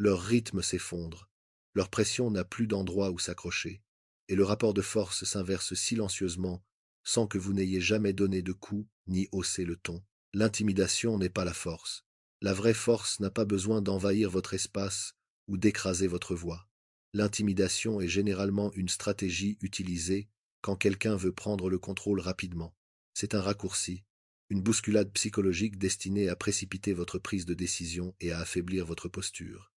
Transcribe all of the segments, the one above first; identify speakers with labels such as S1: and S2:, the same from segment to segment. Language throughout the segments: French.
S1: Leur rythme s'effondre, leur pression n'a plus d'endroit où s'accrocher, et le rapport de force s'inverse silencieusement sans que vous n'ayez jamais donné de coup ni haussé le ton. L'intimidation n'est pas la force. La vraie force n'a pas besoin d'envahir votre espace ou d'écraser votre voix. L'intimidation est généralement une stratégie utilisée quand quelqu'un veut prendre le contrôle rapidement. C'est un raccourci, une bousculade psychologique destinée à précipiter votre prise de décision et à affaiblir votre posture.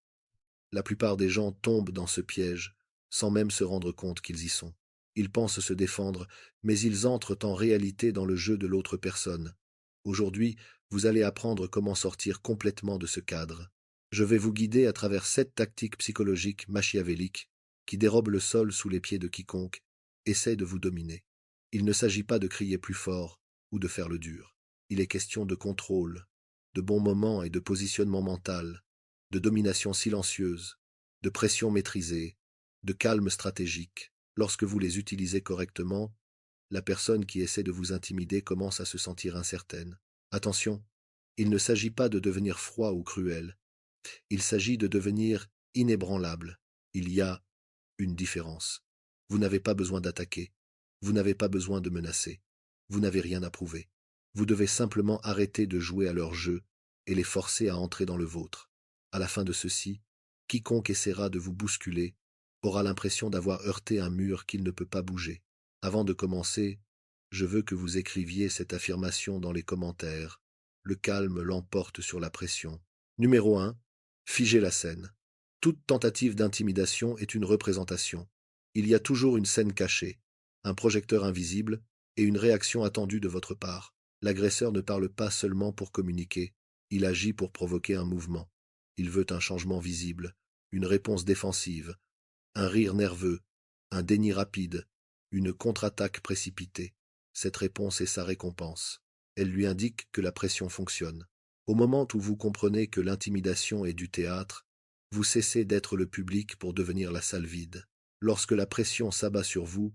S1: La plupart des gens tombent dans ce piège sans même se rendre compte qu'ils y sont. Ils pensent se défendre, mais ils entrent en réalité dans le jeu de l'autre personne. Aujourd'hui, vous allez apprendre comment sortir complètement de ce cadre. Je vais vous guider à travers 7 tactiques psychologiques machiavéliques qui dérobent le sol sous les pieds de quiconque essaie de vous dominer. Il ne s'agit pas de crier plus fort ou de faire le dur. Il est question de contrôle, de bons moments et de positionnement mental, de domination silencieuse, de pression maîtrisée, de calme stratégique. Lorsque vous les utilisez correctement, la personne qui essaie de vous intimider commence à se sentir incertaine. Attention, il ne s'agit pas de devenir froid ou cruel, il s'agit de devenir inébranlable. Il y a une différence. Vous n'avez pas besoin d'attaquer, vous n'avez pas besoin de menacer, vous n'avez rien à prouver. Vous devez simplement arrêter de jouer à leur jeu et les forcer à entrer dans le vôtre. À la fin de ceci, quiconque essaiera de vous bousculer aura l'impression d'avoir heurté un mur qu'il ne peut pas bouger. Avant de commencer, je veux que vous écriviez cette affirmation dans les commentaires. Le calme l'emporte sur la pression. Numéro 1. Figez la scène. Toute tentative d'intimidation est une représentation. Il y a toujours une scène cachée, un projecteur invisible et une réaction attendue de votre part. L'agresseur ne parle pas seulement pour communiquer, il agit pour provoquer un mouvement. Il veut un changement visible, une réponse défensive, un rire nerveux, un déni rapide, une contre-attaque précipitée. Cette réponse est sa récompense. Elle lui indique que la pression fonctionne. Au moment où vous comprenez que l'intimidation est du théâtre, vous cessez d'être le public pour devenir la salle vide. Lorsque la pression s'abat sur vous,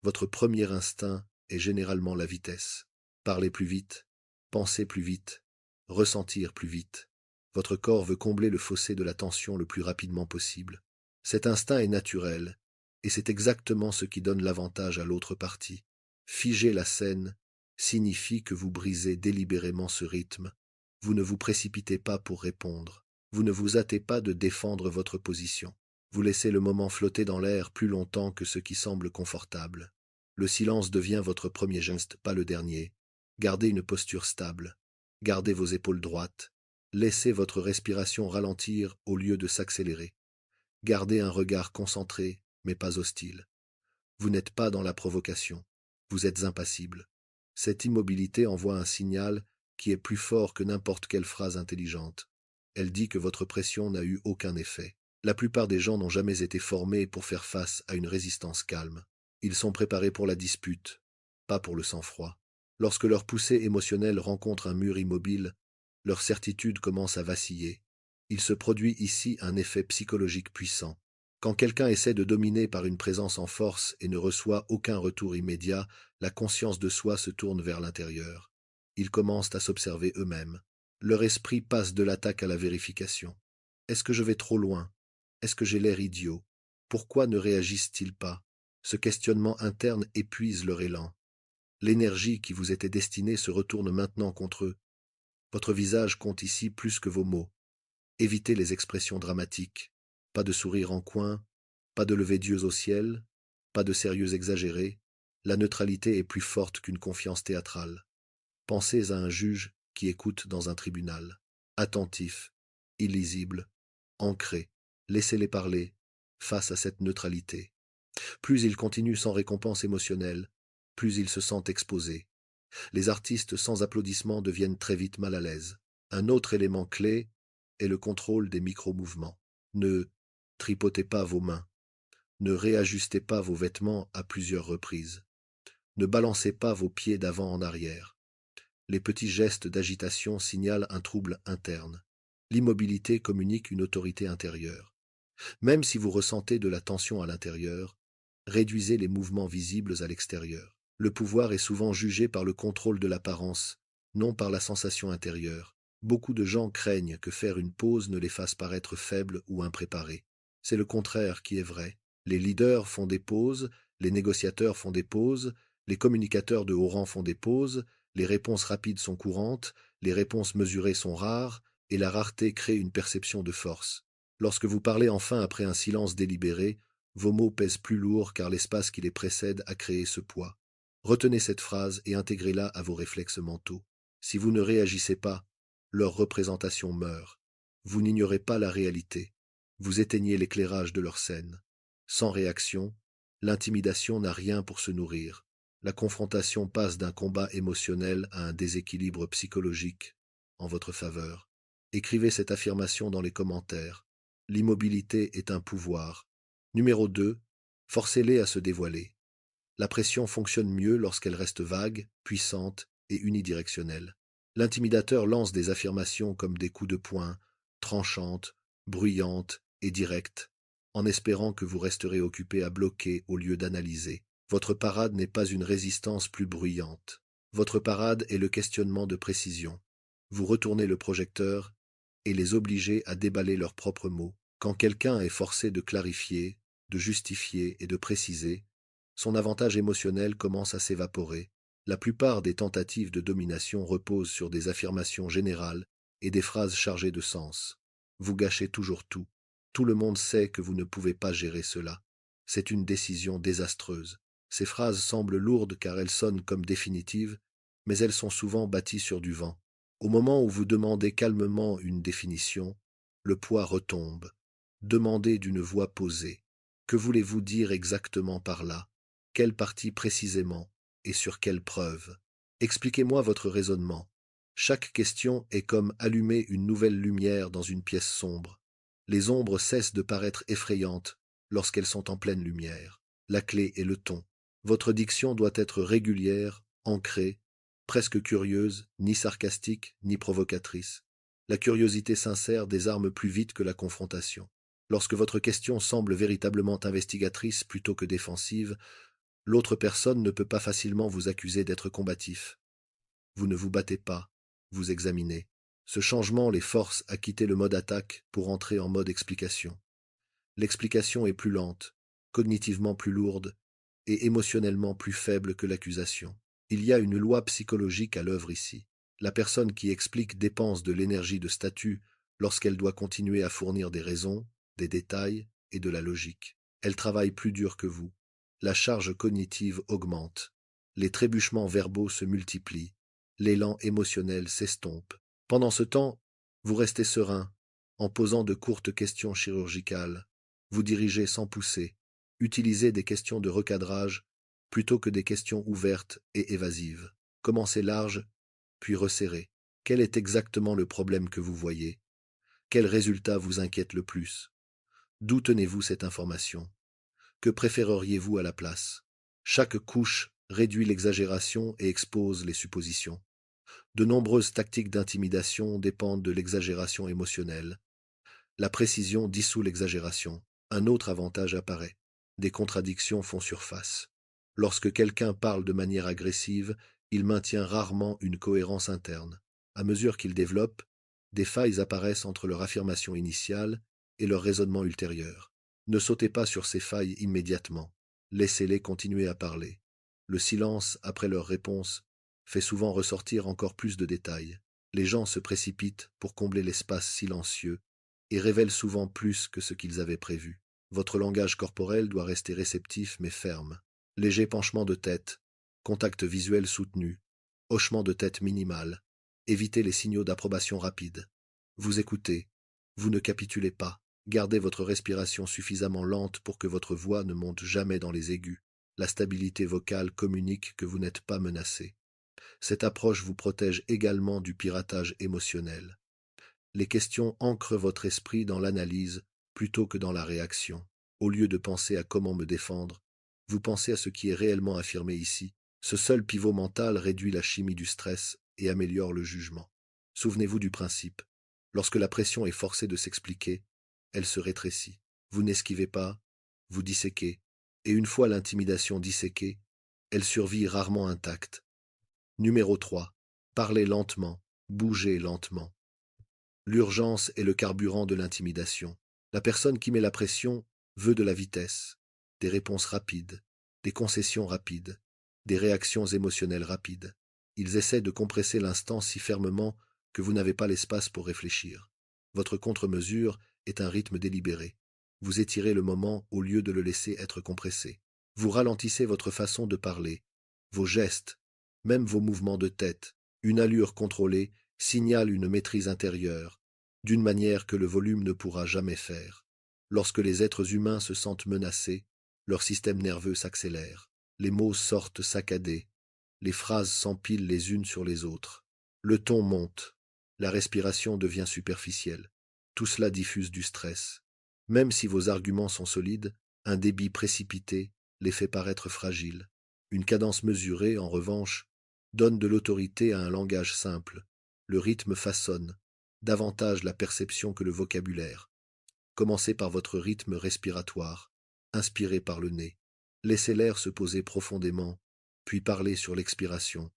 S1: votre premier instinct est généralement la vitesse. Parler plus vite, penser plus vite, ressentir plus vite. Votre corps veut combler le fossé de la tension le plus rapidement possible. Cet instinct est naturel, et c'est exactement ce qui donne l'avantage à l'autre partie. Figer la scène signifie que vous brisez délibérément ce rythme. Vous ne vous précipitez pas pour répondre. Vous ne vous hâtez pas de défendre votre position. Vous laissez le moment flotter dans l'air plus longtemps que ce qui semble confortable. Le silence devient votre premier geste, pas le dernier. Gardez une posture stable. Gardez vos épaules droites. Laissez votre respiration ralentir au lieu de s'accélérer. Gardez un regard concentré, mais pas hostile. Vous n'êtes pas dans la provocation. Vous êtes impassible. Cette immobilité envoie un signal qui est plus fort que n'importe quelle phrase intelligente. Elle dit que votre pression n'a eu aucun effet. La plupart des gens n'ont jamais été formés pour faire face à une résistance calme. Ils sont préparés pour la dispute, pas pour le sang-froid. Lorsque leur poussée émotionnelle rencontre un mur immobile, leur certitude commence à vaciller. Il se produit ici un effet psychologique puissant. Quand quelqu'un essaie de dominer par une présence en force et ne reçoit aucun retour immédiat, la conscience de soi se tourne vers l'intérieur. Ils commencent à s'observer eux-mêmes. Leur esprit passe de l'attaque à la vérification. Est-ce que je vais trop loin? Est-ce que j'ai l'air idiot? Pourquoi ne réagissent-ils pas? Ce questionnement interne épuise leur élan. L'énergie qui vous était destinée se retourne maintenant contre eux. Votre visage compte ici plus que vos mots. Évitez les expressions dramatiques. Pas de sourire en coin, pas de lever d'yeux au ciel, pas de sérieux exagéré. La neutralité est plus forte qu'une confiance théâtrale. Pensez à un juge qui écoute dans un tribunal. Attentif, illisible, ancré. Laissez-les parler, face à cette neutralité. Plus ils continuent sans récompense émotionnelle, plus ils se sentent exposés. Les artistes sans applaudissements deviennent très vite mal à l'aise. Un autre élément clé est le contrôle des micro-mouvements. Ne tripotez pas vos mains. Ne réajustez pas vos vêtements à plusieurs reprises. Ne balancez pas vos pieds d'avant en arrière. Les petits gestes d'agitation signalent un trouble interne. L'immobilité communique une autorité intérieure. Même si vous ressentez de la tension à l'intérieur, réduisez les mouvements visibles à l'extérieur. Le pouvoir est souvent jugé par le contrôle de l'apparence, non par la sensation intérieure. Beaucoup de gens craignent que faire une pause ne les fasse paraître faibles ou impréparés. C'est le contraire qui est vrai. Les leaders font des pauses, les négociateurs font des pauses, les communicateurs de haut rang font des pauses, les réponses rapides sont courantes, les réponses mesurées sont rares, et la rareté crée une perception de force. Lorsque vous parlez enfin après un silence délibéré, vos mots pèsent plus lourd car l'espace qui les précède a créé ce poids. Retenez cette phrase et intégrez-la à vos réflexes mentaux. Si vous ne réagissez pas, leur représentation meurt. Vous n'ignorez pas la réalité. Vous éteignez l'éclairage de leur scène. Sans réaction, l'intimidation n'a rien pour se nourrir. La confrontation passe d'un combat émotionnel à un déséquilibre psychologique en votre faveur. Écrivez cette affirmation dans les commentaires. L'immobilité est un pouvoir. Numéro 2. Forcez-les à se dévoiler. La pression fonctionne mieux lorsqu'elle reste vague, puissante et unidirectionnelle. L'intimidateur lance des affirmations comme des coups de poing, tranchantes, bruyantes et directes, en espérant que vous resterez occupé à bloquer au lieu d'analyser. Votre parade n'est pas une résistance plus bruyante. Votre parade est le questionnement de précision. Vous retournez le projecteur et les obligez à déballer leurs propres mots. Quand quelqu'un est forcé de clarifier, de justifier et de préciser, son avantage émotionnel commence à s'évaporer. La plupart des tentatives de domination reposent sur des affirmations générales et des phrases chargées de sens. Vous gâchez toujours tout. Tout le monde sait que vous ne pouvez pas gérer cela. C'est une décision désastreuse. Ces phrases semblent lourdes car elles sonnent comme définitives, mais elles sont souvent bâties sur du vent. Au moment où vous demandez calmement une définition, le poids retombe. Demandez d'une voix posée. Que voulez-vous dire exactement par là? Quelle partie précisément? Et sur quelle preuve? Expliquez-moi votre raisonnement. Chaque question est comme allumer une nouvelle lumière dans une pièce sombre. Les ombres cessent de paraître effrayantes lorsqu'elles sont en pleine lumière. La clé est le ton. Votre diction doit être régulière, ancrée, presque curieuse, ni sarcastique, ni provocatrice. La curiosité sincère désarme plus vite que la confrontation. Lorsque votre question semble véritablement investigatrice plutôt que défensive, l'autre personne ne peut pas facilement vous accuser d'être combatif. Vous ne vous battez pas, vous examinez. Ce changement les force à quitter le mode attaque pour entrer en mode explication. L'explication est plus lente, cognitivement plus lourde et émotionnellement plus faible que l'accusation. Il y a une loi psychologique à l'œuvre ici. La personne qui explique dépense de l'énergie de statut lorsqu'elle doit continuer à fournir des raisons, des détails et de la logique. Elle travaille plus dur que vous. La charge cognitive augmente. Les trébuchements verbaux se multiplient. L'élan émotionnel s'estompe. Pendant ce temps, vous restez serein, en posant de courtes questions chirurgicales. Vous dirigez sans pousser. Utilisez des questions de recadrage plutôt que des questions ouvertes et évasives. Commencez large, puis resserrez. Quel est exactement le problème que vous voyez? Quel résultat vous inquiète le plus? D'où tenez-vous cette information? Que préféreriez-vous à la place? Chaque couche réduit l'exagération et expose les suppositions. De nombreuses tactiques d'intimidation dépendent de l'exagération émotionnelle. La précision dissout l'exagération. Un autre avantage apparaît. Des contradictions font surface. Lorsque quelqu'un parle de manière agressive, il maintient rarement une cohérence interne. À mesure qu'il développe, des failles apparaissent entre leur affirmation initiale et leur raisonnement ultérieur. Ne sautez pas sur ces failles immédiatement. Laissez-les continuer à parler. Le silence après leur réponse fait souvent ressortir encore plus de détails. Les gens se précipitent pour combler l'espace silencieux et révèlent souvent plus que ce qu'ils avaient prévu. Votre langage corporel doit rester réceptif mais ferme. Léger penchement de tête, contact visuel soutenu, hochement de tête minimal. Évitez les signaux d'approbation rapide. Vous écoutez. Vous ne capitulez pas. Gardez votre respiration suffisamment lente pour que votre voix ne monte jamais dans les aigus. La stabilité vocale communique que vous n'êtes pas menacé. Cette approche vous protège également du piratage émotionnel. Les questions ancrent votre esprit dans l'analyse plutôt que dans la réaction. Au lieu de penser à comment me défendre, vous pensez à ce qui est réellement affirmé ici. Ce seul pivot mental réduit la chimie du stress et améliore le jugement. Souvenez-vous du principe. Lorsque la pression est forcée de s'expliquer, elle se rétrécit. Vous n'esquivez pas, vous disséquez. Et une fois l'intimidation disséquée, elle survit rarement intacte. Numéro 3. Parlez lentement, bougez lentement. L'urgence est le carburant de l'intimidation. La personne qui met la pression veut de la vitesse, des réponses rapides, des concessions rapides, des réactions émotionnelles rapides. Ils essaient de compresser l'instant si fermement que vous n'avez pas l'espace pour réfléchir. Votre contre-mesure est un rythme délibéré. Vous étirez le moment au lieu de le laisser être compressé. Vous ralentissez votre façon de parler, vos gestes, même vos mouvements de tête. Une allure contrôlée signale une maîtrise intérieure, d'une manière que le volume ne pourra jamais faire. Lorsque les êtres humains se sentent menacés, leur système nerveux s'accélère. Les mots sortent saccadés, les phrases s'empilent les unes sur les autres. Le ton monte, la respiration devient superficielle. Tout cela diffuse du stress. Même si vos arguments sont solides, un débit précipité les fait paraître fragiles. Une cadence mesurée, en revanche, donne de l'autorité à un langage simple. Le rythme façonne, davantage la perception que le vocabulaire. Commencez par votre rythme respiratoire, inspirez par le nez. Laissez l'air se poser profondément, puis parlez sur l'expiration.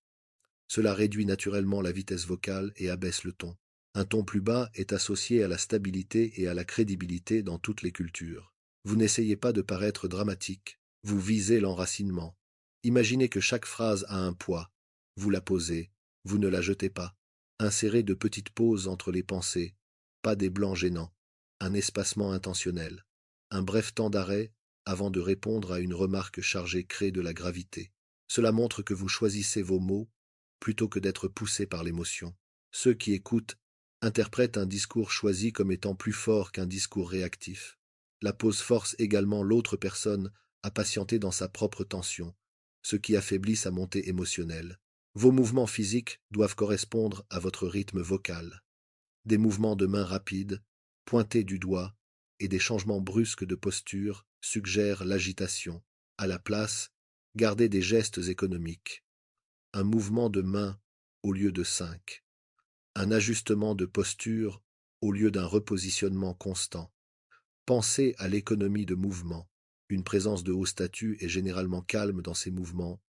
S1: Cela réduit naturellement la vitesse vocale et abaisse le ton. Un ton plus bas est associé à la stabilité et à la crédibilité dans toutes les cultures. Vous n'essayez pas de paraître dramatique, vous visez l'enracinement. Imaginez que chaque phrase a un poids. Vous la posez, vous ne la jetez pas. Insérez de petites pauses entre les pensées, pas des blancs gênants. Un espacement intentionnel. Un bref temps d'arrêt avant de répondre à une remarque chargée crée de la gravité. Cela montre que vous choisissez vos mots plutôt que d'être poussé par l'émotion. Ceux qui écoutent interprètent un discours choisi comme étant plus fort qu'un discours réactif. La pause force également l'autre personne à patienter dans sa propre tension, ce qui affaiblit sa montée émotionnelle. Vos mouvements physiques doivent correspondre à votre rythme vocal. Des mouvements de main rapides, pointés du doigt, et des changements brusques de posture suggèrent l'agitation. À la place, gardez des gestes économiques. Un mouvement de main au lieu de 5. Un ajustement de posture au lieu d'un repositionnement constant. Pensez à l'économie de mouvement. Une présence de haut statut est généralement calme dans ses mouvements,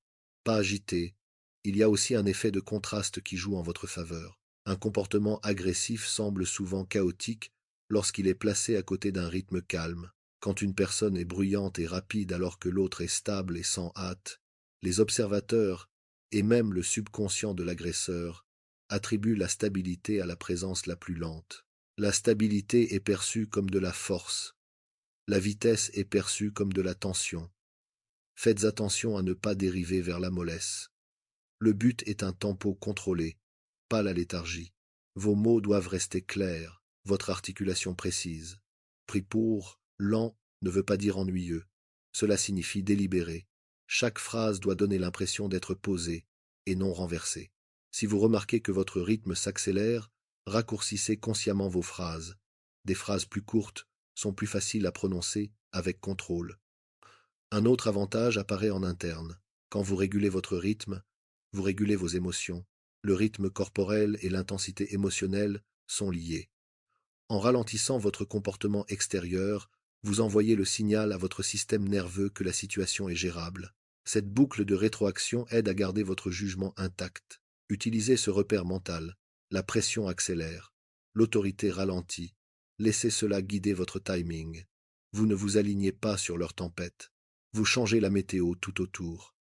S1: pas agitée. Il y a aussi un effet de contraste qui joue en votre faveur. Un comportement agressif semble souvent chaotique lorsqu'il est placé à côté d'un rythme calme. Quand une personne est bruyante et rapide alors que l'autre est stable et sans hâte, les observateurs, et même le subconscient de l'agresseur, attribuent la stabilité à la présence la plus lente. La stabilité est perçue comme de la force. La vitesse est perçue comme de la tension. Faites attention à ne pas dériver vers la mollesse. Le but est un tempo contrôlé, pas la léthargie. Vos mots doivent rester clairs, votre articulation précise. Pris pour, lent ne veut pas dire ennuyeux. Cela signifie délibéré. Chaque phrase doit donner l'impression d'être posée et non renversée. Si vous remarquez que votre rythme s'accélère, raccourcissez consciemment vos phrases. Des phrases plus courtes sont plus faciles à prononcer avec contrôle. Un autre avantage apparaît en interne. Quand vous régulez votre rythme, vous régulez vos émotions. Le rythme corporel et l'intensité émotionnelle sont liés. En ralentissant votre comportement extérieur, vous envoyez le signal à votre système nerveux que la situation est gérable. Cette boucle de rétroaction aide à garder votre jugement intact. Utilisez ce repère mental. La pression accélère. L'autorité ralentit. Laissez cela guider votre timing. Vous ne vous alignez pas sur leur tempête. Vous changez la météo tout autour.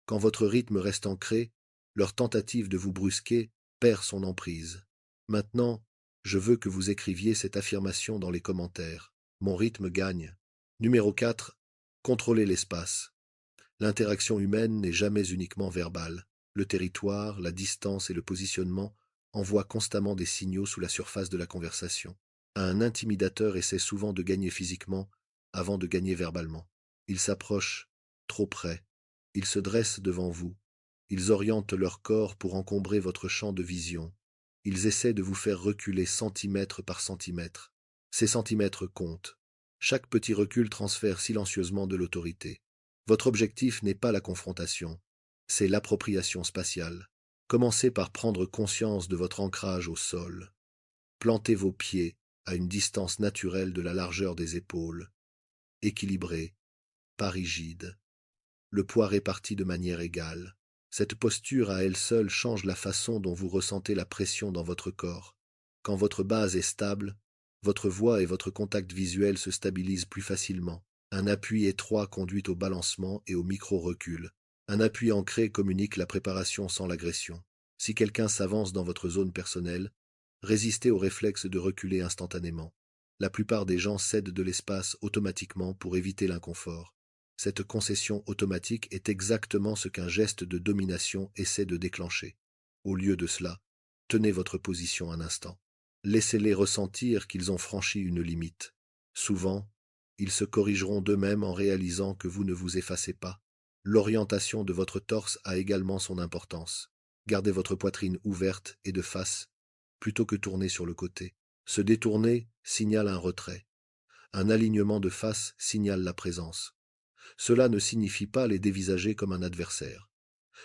S1: Quand votre rythme reste ancré, leur tentative de vous brusquer perd son emprise. Maintenant, je veux que vous écriviez cette affirmation dans les commentaires. Mon rythme gagne. Numéro 4. Contrôlez l'espace. L'interaction humaine n'est jamais uniquement verbale. Le territoire, la distance et le positionnement envoient constamment des signaux sous la surface de la conversation. Un intimidateur essaie souvent de gagner physiquement avant de gagner verbalement. Il s'approche trop près. Ils se dressent devant vous. Ils orientent leur corps pour encombrer votre champ de vision. Ils essaient de vous faire reculer centimètre par centimètre. Ces centimètres comptent. Chaque petit recul transfère silencieusement de l'autorité. Votre objectif n'est pas la confrontation, c'est l'appropriation spatiale. Commencez par prendre conscience de votre ancrage au sol. Plantez vos pieds à une distance naturelle de la largeur des épaules. Équilibré, pas rigide. Le poids réparti de manière égale. Cette posture à elle seule change la façon dont vous ressentez la pression dans votre corps. Quand votre base est stable, votre voix et votre contact visuel se stabilisent plus facilement. Un appui étroit conduit au balancement et au micro-recul. Un appui ancré communique la préparation sans l'agression. Si quelqu'un s'avance dans votre zone personnelle, résistez au réflexe de reculer instantanément. La plupart des gens cèdent de l'espace automatiquement pour éviter l'inconfort. Cette concession automatique est exactement ce qu'un geste de domination essaie de déclencher. Au lieu de cela, tenez votre position un instant. Laissez-les ressentir qu'ils ont franchi une limite. Souvent, ils se corrigeront d'eux-mêmes en réalisant que vous ne vous effacez pas. L'orientation de votre torse a également son importance. Gardez votre poitrine ouverte et de face, plutôt que tournée sur le côté. Se détourner signale un retrait. Un alignement de face signale la présence. Cela ne signifie pas les dévisager comme un adversaire.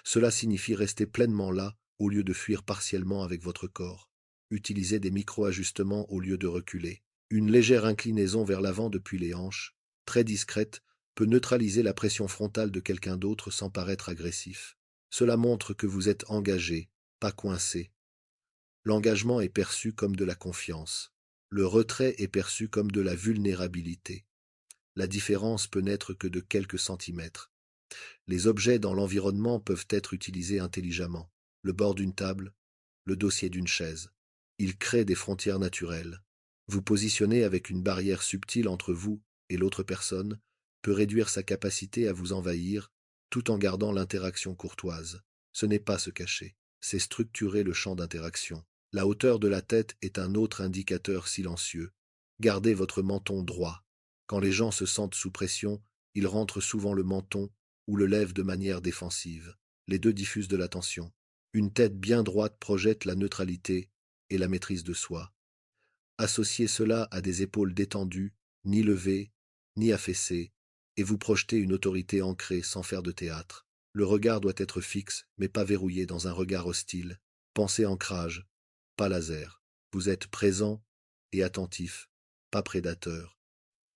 S1: Cela signifie rester pleinement là au lieu de fuir partiellement avec votre corps. Utilisez des micro-ajustements au lieu de reculer. Une légère inclinaison vers l'avant depuis les hanches, très discrète, peut neutraliser la pression frontale de quelqu'un d'autre sans paraître agressif. Cela montre que vous êtes engagé, pas coincé. L'engagement est perçu comme de la confiance. Le retrait est perçu comme de la vulnérabilité. La différence peut n'être que de quelques centimètres. Les objets dans l'environnement peuvent être utilisés intelligemment. Le bord d'une table, le dossier d'une chaise. Ils créent des frontières naturelles. Vous positionner avec une barrière subtile entre vous et l'autre personne peut réduire sa capacité à vous envahir tout en gardant l'interaction courtoise. Ce n'est pas se cacher, c'est structurer le champ d'interaction. La hauteur de la tête est un autre indicateur silencieux. Gardez votre menton droit. Quand les gens se sentent sous pression, ils rentrent souvent le menton ou le lèvent de manière défensive. Les deux diffusent de la tension. Une tête bien droite projette la neutralité et la maîtrise de soi. Associez cela à des épaules détendues, ni levées, ni affaissées, et vous projetez une autorité ancrée sans faire de théâtre. Le regard doit être fixe, mais pas verrouillé dans un regard hostile. Pensez ancrage, pas laser. Vous êtes présent et attentif, pas prédateur.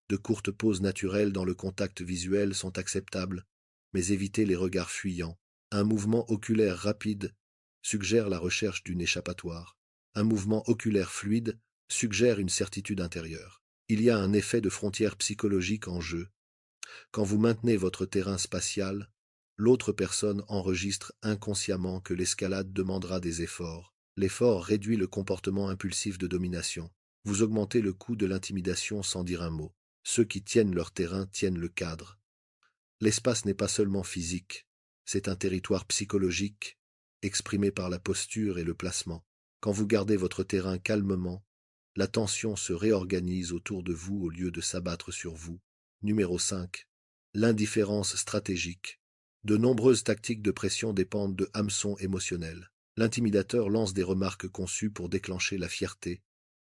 S1: De courtes pauses naturelles dans le contact visuel sont acceptables, mais évitez les regards fuyants. Un mouvement oculaire rapide suggère la recherche d'une échappatoire. Un mouvement oculaire fluide suggère une certitude intérieure. Il y a un effet de frontière psychologique en jeu. Quand vous maintenez votre terrain spatial, l'autre personne enregistre inconsciemment que l'escalade demandera des efforts. L'effort réduit le comportement impulsif de domination. Vous augmentez le coût de l'intimidation sans dire un mot. Ceux qui tiennent leur terrain tiennent le cadre. L'espace n'est pas seulement physique, c'est un territoire psychologique, exprimé par la posture et le placement. Quand vous gardez votre terrain calmement, la tension se réorganise autour de vous au lieu de s'abattre sur vous. Numéro 5. L'indifférence stratégique. De nombreuses tactiques de pression dépendent de hameçons émotionnels. L'intimidateur lance des remarques conçues pour déclencher la fierté,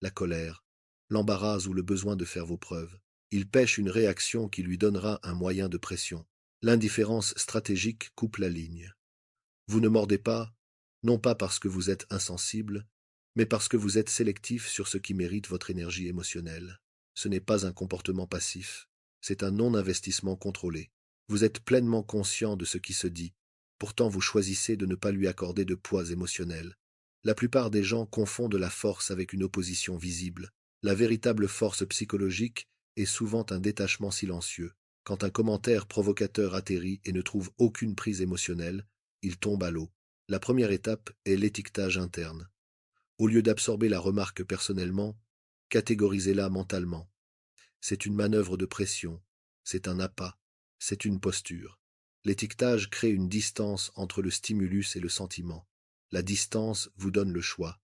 S1: la colère, l'embarras ou le besoin de faire vos preuves. Il pêche une réaction qui lui donnera un moyen de pression. L'indifférence stratégique coupe la ligne. Vous ne mordez pas, non pas parce que vous êtes insensible, mais parce que vous êtes sélectif sur ce qui mérite votre énergie émotionnelle. Ce n'est pas un comportement passif, c'est un non-investissement contrôlé. Vous êtes pleinement conscient de ce qui se dit, pourtant vous choisissez de ne pas lui accorder de poids émotionnel. La plupart des gens confondent la force avec une opposition visible. La véritable force psychologique est souvent un détachement silencieux. Quand un commentaire provocateur atterrit et ne trouve aucune prise émotionnelle, il tombe à l'eau. La première étape est l'étiquetage interne. Au lieu d'absorber la remarque personnellement, catégorisez-la mentalement. C'est une manœuvre de pression, c'est un appât, c'est une posture. L'étiquetage crée une distance entre le stimulus et le sentiment. La distance vous donne le choix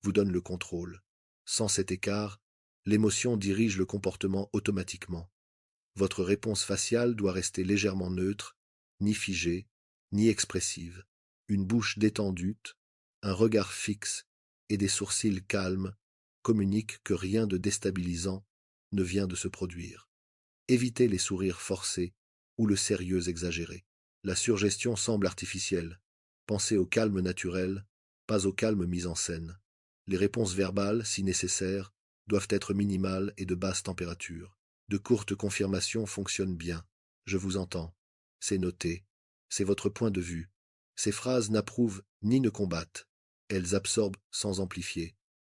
S1: vous donne le contrôle. Sans cet écart, l'émotion dirige le comportement automatiquement. Votre réponse faciale doit rester légèrement neutre, ni figée, ni expressive. Une bouche détendue, un regard fixe et des sourcils calmes communiquent que rien de déstabilisant ne vient de se produire. Évitez les sourires forcés ou le sérieux exagéré. La surgestion semble artificielle. Pensez au calme naturel, pas au calme mis en scène. Les réponses verbales, si nécessaire, doivent être minimales et de basse température. De courtes confirmations fonctionnent bien. Je vous entends. C'est noté. C'est votre point de vue. Ces phrases n'approuvent ni ne combattent. Elles absorbent sans amplifier.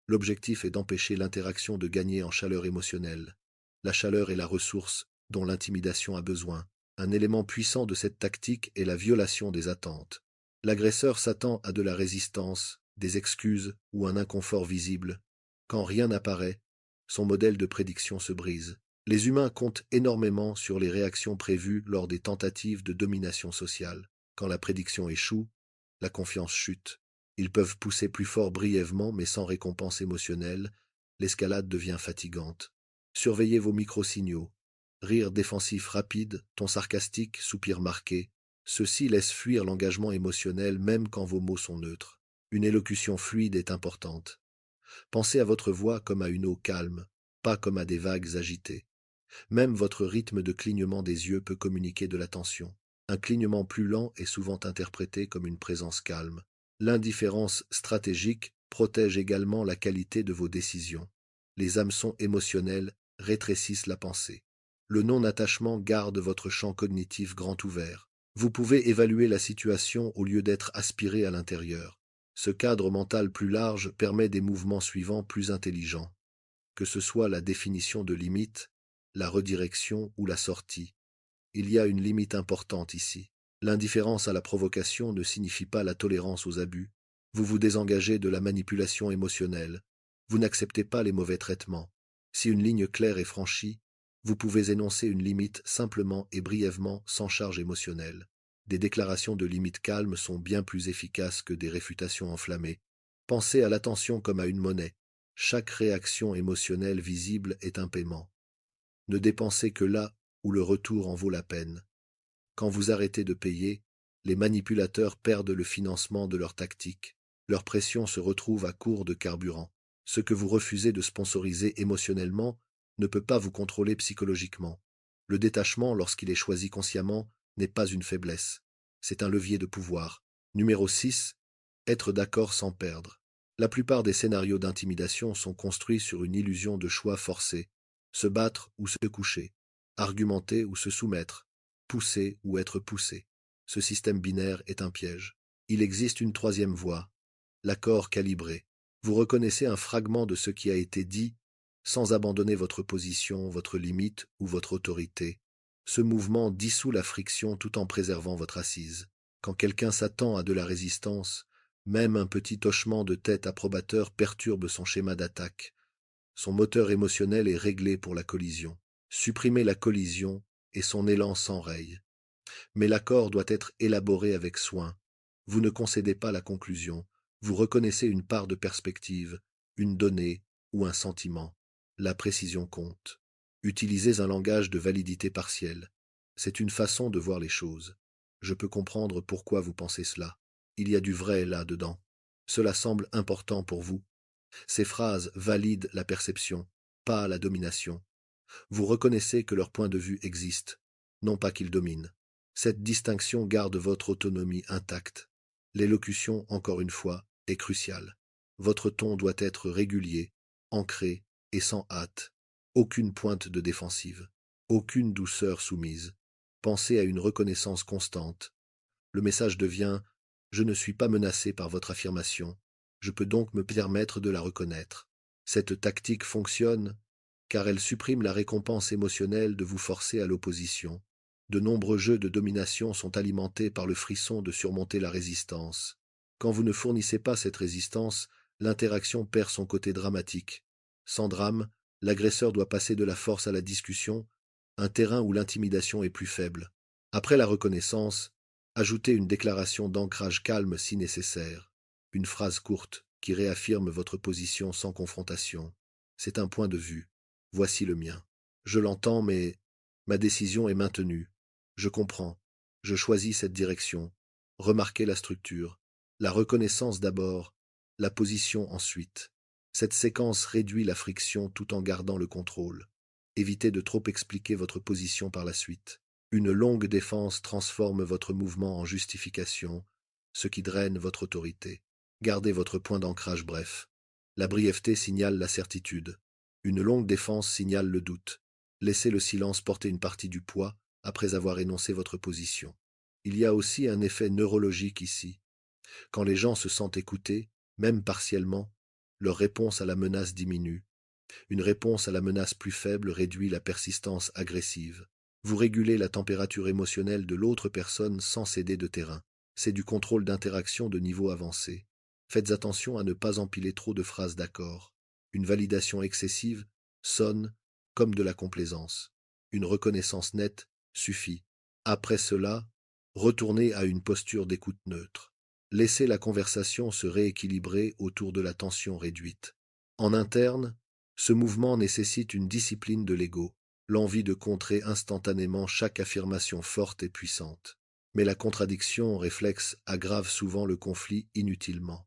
S1: L'objectif est d'empêcher l'interaction de gagner en chaleur émotionnelle. La chaleur est la ressource dont l'intimidation a besoin. Un élément puissant de cette tactique est la violation des attentes. L'agresseur s'attend à de la résistance, des excuses ou un inconfort visible. Quand rien n'apparaît, son modèle de prédiction se brise. Les humains comptent énormément sur les réactions prévues lors des tentatives de domination sociale. Quand la prédiction échoue, la confiance chute. Ils peuvent pousser plus fort brièvement mais sans récompense émotionnelle. L'escalade devient fatigante. Surveillez vos micro-signaux. Rire défensif rapide, ton sarcastique, soupir marqué. Ceci laisse fuir l'engagement émotionnel même quand vos mots sont neutres. Une élocution fluide est importante. Pensez à votre voix comme à une eau calme, pas comme à des vagues agitées. Même votre rythme de clignement des yeux peut communiquer de la tension. Un clignement plus lent est souvent interprété comme une présence calme. L'indifférence stratégique protège également la qualité de vos décisions. Les hameçons émotionnels rétrécissent la pensée. Le non-attachement garde votre champ cognitif grand ouvert. Vous pouvez évaluer la situation au lieu d'être aspiré à l'intérieur. Ce cadre mental plus large permet des mouvements suivants plus intelligents. Que ce soit la définition de limites, la redirection ou la sortie. Il y a une limite importante ici. L'indifférence à la provocation ne signifie pas la tolérance aux abus. Vous vous désengagez de la manipulation émotionnelle. Vous n'acceptez pas les mauvais traitements. Si une ligne claire est franchie, vous pouvez énoncer une limite simplement et brièvement sans charge émotionnelle. Des déclarations de limite calmes sont bien plus efficaces que des réfutations enflammées. Pensez à l'attention comme à une monnaie. Chaque réaction émotionnelle visible est un paiement. Ne dépensez que là où le retour en vaut la peine. Quand vous arrêtez de payer, les manipulateurs perdent le financement de leur tactique. Leur pression se retrouve à court de carburant. Ce que vous refusez de sponsoriser émotionnellement ne peut pas vous contrôler psychologiquement. Le détachement, lorsqu'il est choisi consciemment, n'est pas une faiblesse. C'est un levier de pouvoir. Numéro 6. Être d'accord sans perdre. La plupart des scénarios d'intimidation sont construits sur une illusion de choix forcé. Se battre ou se coucher. Argumenter ou se soumettre. Pousser ou être poussé. Ce système binaire est un piège. Il existe une troisième voie. L'accord calibré. Vous reconnaissez un fragment de ce qui a été dit sans abandonner votre position, votre limite ou votre autorité. Ce mouvement dissout la friction tout en préservant votre assise. Quand quelqu'un s'attend à de la résistance, même un petit hochement de tête approbateur perturbe son schéma d'attaque. Son moteur émotionnel est réglé pour la collision. Supprimez la collision et son élan s'enraye. Mais l'accord doit être élaboré avec soin. Vous ne concédez pas la conclusion. Vous reconnaissez une part de perspective, une donnée ou un sentiment. La précision compte. Utilisez un langage de validité partielle. C'est une façon de voir les choses. Je peux comprendre pourquoi vous pensez cela. Il y a du vrai là-dedans. Cela semble important pour vous. Ces phrases valident la perception, pas la domination. Vous reconnaissez que leur point de vue existe, non pas qu'il domine. Cette distinction garde votre autonomie intacte. L'élocution, encore une fois, est cruciale. Votre ton doit être régulier, ancré et sans hâte. Aucune pointe de défensive, aucune douceur soumise. Pensez à une reconnaissance constante. Le message devient « Je ne suis pas menacé par votre affirmation, je peux donc me permettre de la reconnaître ». Cette tactique fonctionne car elle supprime la récompense émotionnelle de vous forcer à l'opposition. De nombreux jeux de domination sont alimentés par le frisson de surmonter la résistance. Quand vous ne fournissez pas cette résistance, l'interaction perd son côté dramatique. Sans drame, l'agresseur doit passer de la force à la discussion, un terrain où l'intimidation est plus faible. Après la reconnaissance, ajoutez une déclaration d'ancrage calme si nécessaire. Une phrase courte qui réaffirme votre position sans confrontation. C'est un point de vue. Voici le mien. Je l'entends, mais ma décision est maintenue. Je comprends. Je choisis cette direction. Remarquez la structure. La reconnaissance d'abord, la position ensuite. Cette séquence réduit la friction tout en gardant le contrôle. Évitez de trop expliquer votre position par la suite. Une longue défense transforme votre mouvement en justification, ce qui draine votre autorité. Gardez votre point d'ancrage bref. La brièveté signale la certitude. Une longue défense signale le doute. Laissez le silence porter une partie du poids après avoir énoncé votre position. Il y a aussi un effet neurologique ici. Quand les gens se sentent écoutés, même partiellement, leur réponse à la menace diminue. Une réponse à la menace plus faible réduit la persistance agressive. Vous régulez la température émotionnelle de l'autre personne sans céder de terrain. C'est du contrôle d'interaction de niveau avancé. Faites attention à ne pas empiler trop de phrases d'accord. Une validation excessive sonne comme de la complaisance. Une reconnaissance nette suffit. Après cela, retournez à une posture d'écoute neutre. Laissez la conversation se rééquilibrer autour de la tension réduite. En interne, ce mouvement nécessite une discipline de l'ego, l'envie de contrer instantanément chaque affirmation forte et puissante. Mais la contradiction réflexe aggrave souvent le conflit inutilement.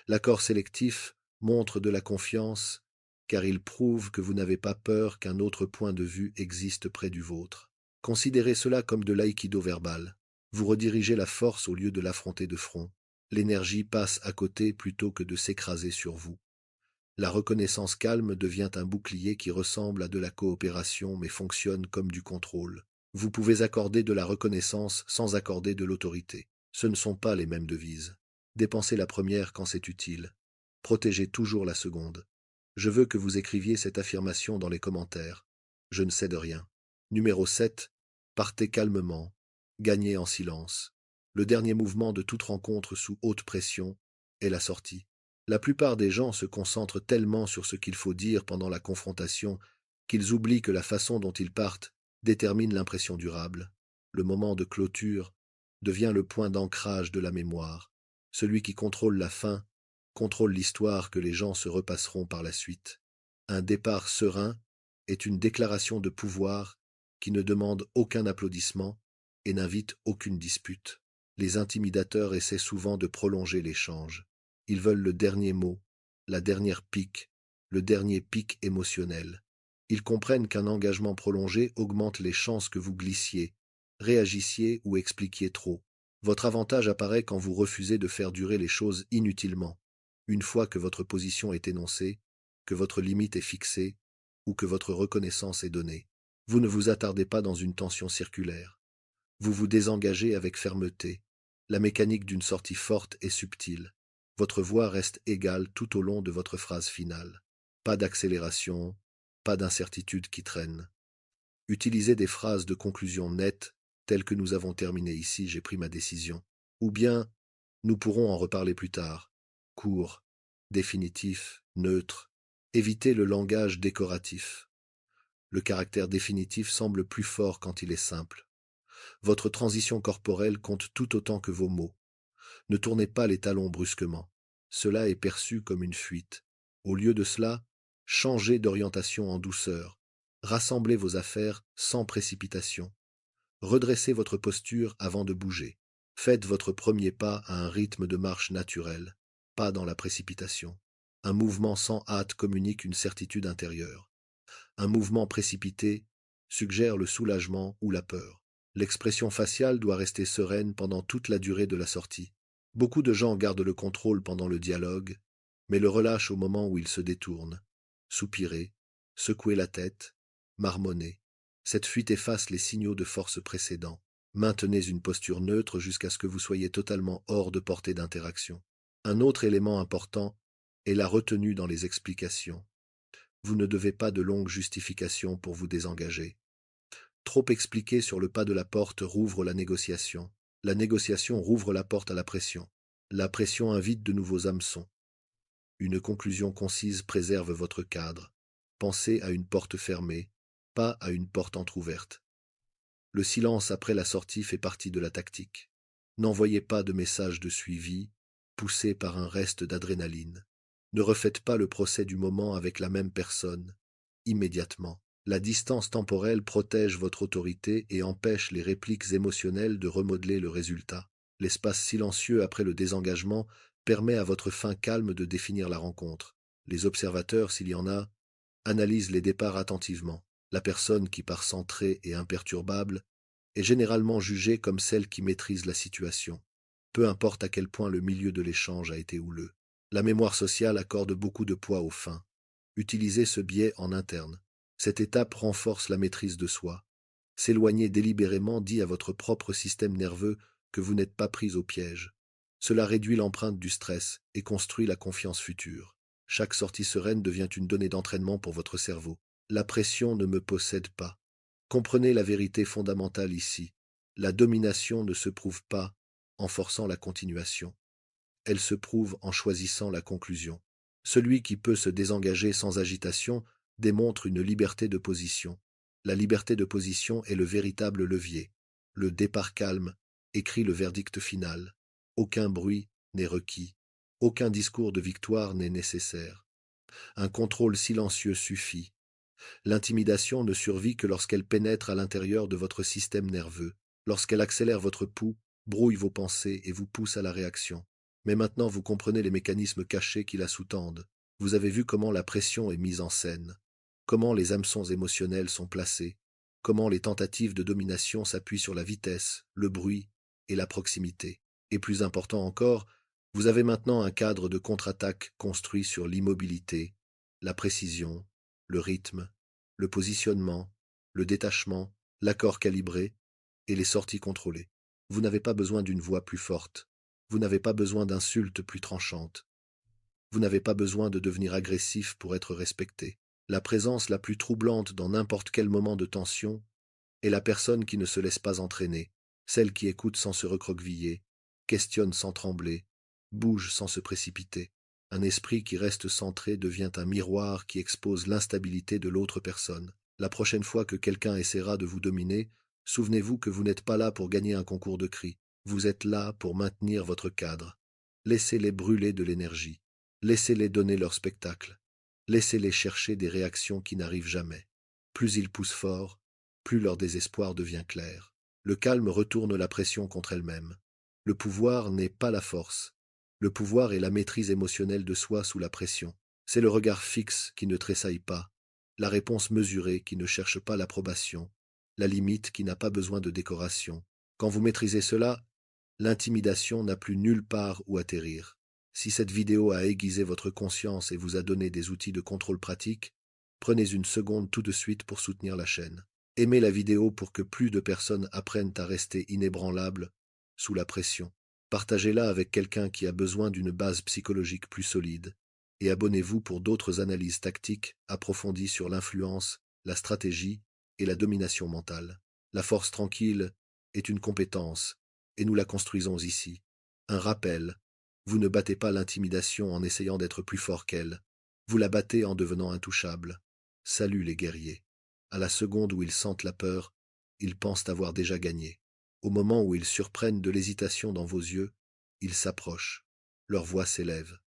S1: L'accord sélectif montre de la confiance car il prouve que vous n'avez pas peur qu'un autre point de vue existe près du vôtre. Considérez cela comme de l'aïkido verbal. Vous redirigez la force au lieu de l'affronter de front. L'énergie passe à côté plutôt que de s'écraser sur vous. La reconnaissance calme devient un bouclier qui ressemble à de la coopération mais fonctionne comme du contrôle. Vous pouvez accorder de la reconnaissance sans accorder de l'autorité. Ce ne sont pas les mêmes devises. Dépensez la première quand c'est utile. Protégez toujours la seconde. Je veux que vous écriviez cette affirmation dans les commentaires. Je ne cède rien. Numéro 7. Partez calmement. Gagnez en silence. Le dernier mouvement de toute rencontre sous haute pression est la sortie. La plupart des gens se concentrent tellement sur ce qu'il faut dire pendant la confrontation qu'ils oublient que la façon dont ils partent détermine l'impression durable. Le moment de clôture devient le point d'ancrage de la mémoire. Celui qui contrôle la fin contrôle l'histoire que les gens se repasseront par la suite. Un départ serein est une déclaration de pouvoir qui ne demande aucun applaudissement et n'invite aucune dispute. Les intimidateurs essaient souvent de prolonger l'échange. Ils veulent le dernier mot, la dernière pique, le dernier pic émotionnel. Ils comprennent qu'un engagement prolongé augmente les chances que vous glissiez, réagissiez ou expliquiez trop. Votre avantage apparaît quand vous refusez de faire durer les choses inutilement. Une fois que votre position est énoncée, que votre limite est fixée ou que votre reconnaissance est donnée, vous ne vous attardez pas dans une tension circulaire. Vous vous désengagez avec fermeté. La mécanique d'une sortie forte et subtile. Votre voix reste égale tout au long de votre phrase finale. Pas d'accélération, pas d'incertitude qui traîne. Utilisez des phrases de conclusion nettes, telles que nous avons terminé ici, j'ai pris ma décision. Ou bien, nous pourrons en reparler plus tard. Court, définitif, neutre. Évitez le langage décoratif. Le caractère définitif semble plus fort quand il est simple. Votre transition corporelle compte tout autant que vos mots. Ne tournez pas les talons brusquement. Cela est perçu comme une fuite. Au lieu de cela, changez d'orientation en douceur. Rassemblez vos affaires sans précipitation. Redressez votre posture avant de bouger. Faites votre premier pas à un rythme de marche naturel, pas dans la précipitation. Un mouvement sans hâte communique une certitude intérieure. Un mouvement précipité suggère le soulagement ou la peur. L'expression faciale doit rester sereine pendant toute la durée de la sortie. Beaucoup de gens gardent le contrôle pendant le dialogue, mais le relâchent au moment où ils se détournent. Soupirez, secouez la tête, marmonnez. Cette fuite efface les signaux de force précédents. Maintenez une posture neutre jusqu'à ce que vous soyez totalement hors de portée d'interaction. Un autre élément important est la retenue dans les explications. Vous ne devez pas de longues justifications pour vous désengager. Trop expliquer sur le pas de la porte rouvre la négociation. La négociation rouvre la porte à la pression. La pression invite de nouveaux hameçons. Une conclusion concise préserve votre cadre. Pensez à une porte fermée, pas à une porte entr'ouverte. Le silence après la sortie fait partie de la tactique. N'envoyez pas de message de suivi, poussé par un reste d'adrénaline. Ne refaites pas le procès du moment avec la même personne, immédiatement. La distance temporelle protège votre autorité et empêche les répliques émotionnelles de remodeler le résultat. L'espace silencieux après le désengagement permet à votre fin calme de définir la rencontre. Les observateurs, s'il y en a, analysent les départs attentivement. La personne qui part centrée et imperturbable est généralement jugée comme celle qui maîtrise la situation, peu importe à quel point le milieu de l'échange a été houleux. La mémoire sociale accorde beaucoup de poids aux fins. Utilisez ce biais en interne. Cette étape renforce la maîtrise de soi. S'éloigner délibérément dit à votre propre système nerveux que vous n'êtes pas pris au piège. Cela réduit l'empreinte du stress et construit la confiance future. Chaque sortie sereine devient une donnée d'entraînement pour votre cerveau. La pression ne me possède pas. Comprenez la vérité fondamentale ici. La domination ne se prouve pas en forçant la continuation. Elle se prouve en choisissant la conclusion. Celui qui peut se désengager sans agitation démontre une liberté de position. La liberté de position est le véritable levier. Le départ calme écrit le verdict final. Aucun bruit n'est requis. Aucun discours de victoire n'est nécessaire. Un contrôle silencieux suffit. L'intimidation ne survit que lorsqu'elle pénètre à l'intérieur de votre système nerveux, lorsqu'elle accélère votre pouls, brouille vos pensées et vous pousse à la réaction. Mais maintenant vous comprenez les mécanismes cachés qui la sous-tendent. Vous avez vu comment la pression est mise en scène, comment les hameçons émotionnels sont placés, comment les tentatives de domination s'appuient sur la vitesse, le bruit et la proximité. Et plus important encore, vous avez maintenant un cadre de contre-attaque construit sur l'immobilité, la précision, le rythme, le positionnement, le détachement, l'accord calibré et les sorties contrôlées. Vous n'avez pas besoin d'une voix plus forte. Vous n'avez pas besoin d'insultes plus tranchantes. Vous n'avez pas besoin de devenir agressif pour être respecté. La présence la plus troublante dans n'importe quel moment de tension est la personne qui ne se laisse pas entraîner, celle qui écoute sans se recroqueviller, questionne sans trembler, bouge sans se précipiter. Un esprit qui reste centré devient un miroir qui expose l'instabilité de l'autre personne. La prochaine fois que quelqu'un essaiera de vous dominer, souvenez-vous que vous n'êtes pas là pour gagner un concours de cris. Vous êtes là pour maintenir votre cadre. Laissez-les brûler de l'énergie. Laissez-les donner leur spectacle. Laissez-les chercher des réactions qui n'arrivent jamais. Plus ils poussent fort, plus leur désespoir devient clair. Le calme retourne la pression contre elle-même. Le pouvoir n'est pas la force. Le pouvoir est la maîtrise émotionnelle de soi sous la pression. C'est le regard fixe qui ne tressaille pas, la réponse mesurée qui ne cherche pas l'approbation, la limite qui n'a pas besoin de décoration. Quand vous maîtrisez cela, l'intimidation n'a plus nulle part où atterrir. Si cette vidéo a aiguisé votre conscience et vous a donné des outils de contrôle pratique, prenez une seconde tout de suite pour soutenir la chaîne. Aimez la vidéo pour que plus de personnes apprennent à rester inébranlables sous la pression. Partagez-la avec quelqu'un qui a besoin d'une base psychologique plus solide. Et abonnez-vous pour d'autres analyses tactiques approfondies sur l'influence, la stratégie et la domination mentale. La force tranquille est une compétence, et nous la construisons ici. Un rappel, vous ne battez pas l'intimidation en essayant d'être plus fort qu'elle. Vous la battez en devenant intouchable. Salut les guerriers. À la seconde où ils sentent la peur, ils pensent avoir déjà gagné. Au moment où ils surprennent de l'hésitation dans vos yeux, ils s'approchent. Leur voix s'élève.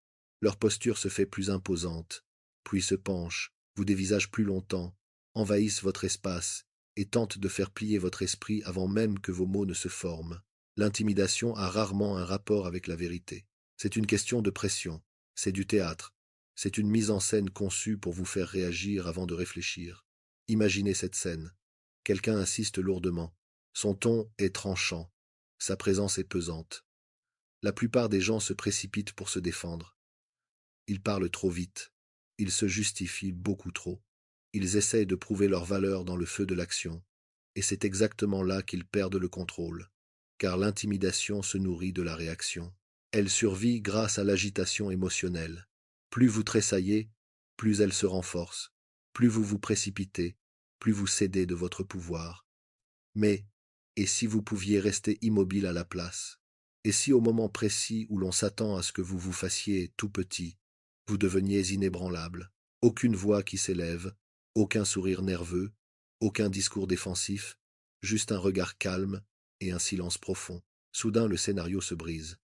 S1: Leur posture se fait plus imposante, puis se penchent, vous dévisagent plus longtemps, envahissent votre espace et tentent de faire plier votre esprit avant même que vos mots ne se forment. L'intimidation a rarement un rapport avec la vérité. C'est une question de pression, c'est du théâtre, c'est une mise en scène conçue pour vous faire réagir avant de réfléchir. Imaginez cette scène. Quelqu'un insiste lourdement. Son ton est tranchant, sa présence est pesante. La plupart des gens se précipitent pour se défendre. Ils parlent trop vite, ils se justifient beaucoup trop. Ils essaient de prouver leur valeur dans le feu de l'action, et c'est exactement là qu'ils perdent le contrôle, car l'intimidation se nourrit de la réaction. Elle survit grâce à l'agitation émotionnelle. Plus vous tressaillez, plus elle se renforce. Plus vous vous précipitez, plus vous cédez de votre pouvoir. Mais, et si vous pouviez rester immobile à la place? Et si au moment précis où l'on s'attend à ce que vous vous fassiez tout petit, vous deveniez inébranlable? Aucune voix qui s'élève, aucun sourire nerveux, aucun discours défensif, juste un regard calme et un silence profond. Soudain le scénario se brise.